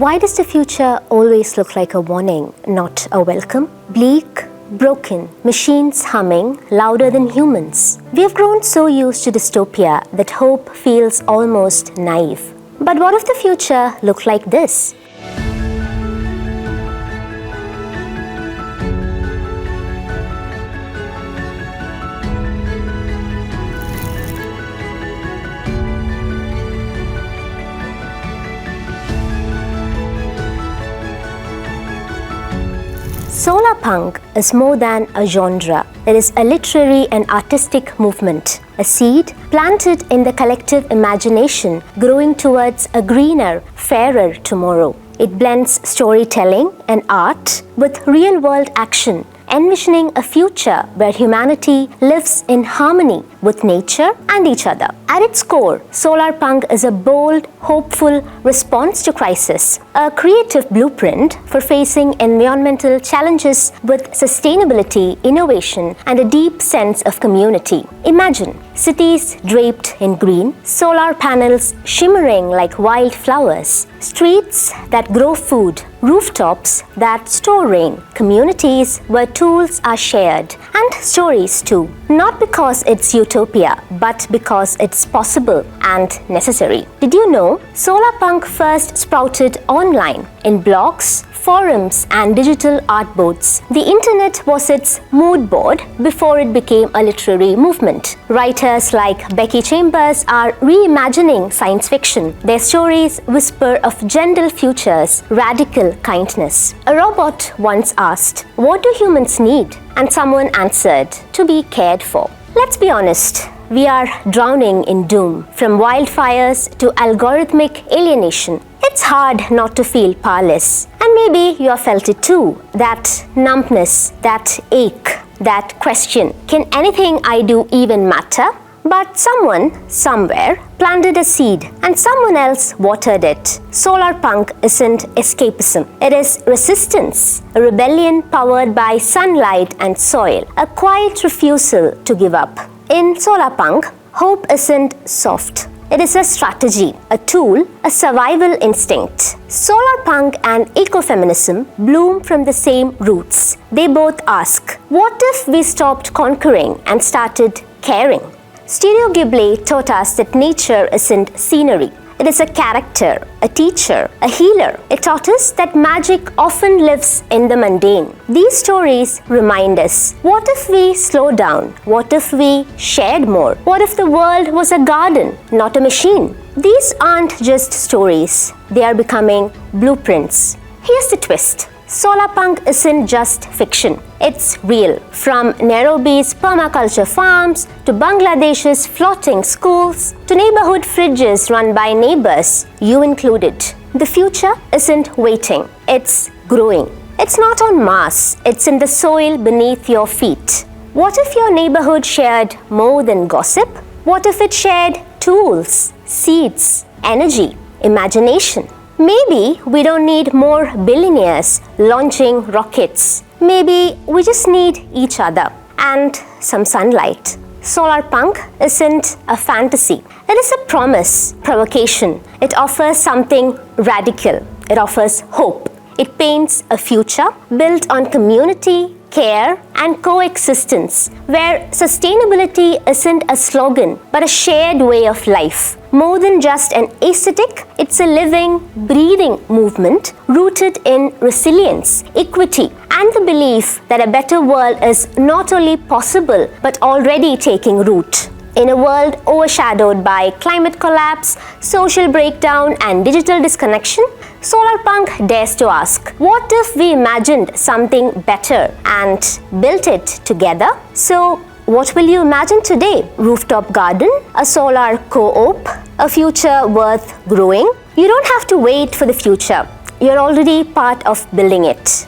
Why does the future always look like a warning, not a welcome? Bleak, broken, machines humming louder than humans. We have grown so used to dystopia that hope feels almost naive. But what if the future looked like this? Solar punk is more than a genre. It is a literary and artistic movement, a seed planted in the collective imagination, growing towards a greener, fairer tomorrow. It blends storytelling and art with real-world action, envisioning a future where humanity lives in harmony with nature and each other. At its core, solar punk is a bold, hopeful response to crisis, a creative blueprint for facing environmental challenges with sustainability, innovation, and a deep sense of community. Imagine cities draped in green, solar panels shimmering like wildflowers, streets that grow food, rooftops that store rain, communities where tools are shared, and stories too. Not because it's utopia, but because it's possible and necessary. Did you know solar punk first sprouted online in blogs, forums, and digital art boards? The internet was its mood board before it became a literary movement. Writers like Becky Chambers are reimagining science fiction. Their stories whisper of gentle futures, radical kindness. A robot once asked, "What do humans need?" And someone answered, "To be cared for." Let's be honest. We are drowning in doom, from wildfires to algorithmic alienation. It's hard not to feel powerless. And maybe you have felt it too. That numbness, that ache, that question, can anything I do even matter? But someone, somewhere, planted a seed and someone else watered it. Solar punk isn't escapism. It is resistance, a rebellion powered by sunlight and soil, a quiet refusal to give up. In solar punk, hope isn't soft. It is a strategy, a tool, a survival instinct. Solar punk and ecofeminism bloom from the same roots. They both ask, what if we stopped conquering and started caring? Studio Ghibli taught us that nature isn't scenery. It is a character, a teacher, a healer. It taught us that magic often lives in the mundane. These stories remind us, what if we slow down? What if we shared more? What if the world was a garden, not a machine? These aren't just stories. They are becoming blueprints. Here's the twist. Solar punk isn't just fiction. It's real. From Nairobi's permaculture farms to Bangladesh's floating schools to neighborhood fridges run by neighbors, you included. The future isn't waiting. It's growing. It's not on Mars. It's in the soil beneath your feet. What if your neighborhood shared more than gossip? What if it shared tools, seeds, energy, imagination? Maybe we don't need more billionaires launching rockets. Maybe we just need each other and some sunlight. Solar punk isn't a fantasy. It is a promise, provocation. It offers something radical. It offers hope. It paints a future built on community, care, and coexistence, where sustainability isn't a slogan, but a shared way of life. More than just an aesthetic, it's a living, breathing movement rooted in resilience, equity, and the belief that a better world is not only possible, but already taking root. In a world overshadowed by climate collapse, social breakdown, and digital disconnection, solar punk dares to ask, what if we imagined something better and built it together? So, what will you imagine today? Rooftop garden? A solar co-op? A future worth growing? You don't have to wait for the future. You're already part of building it.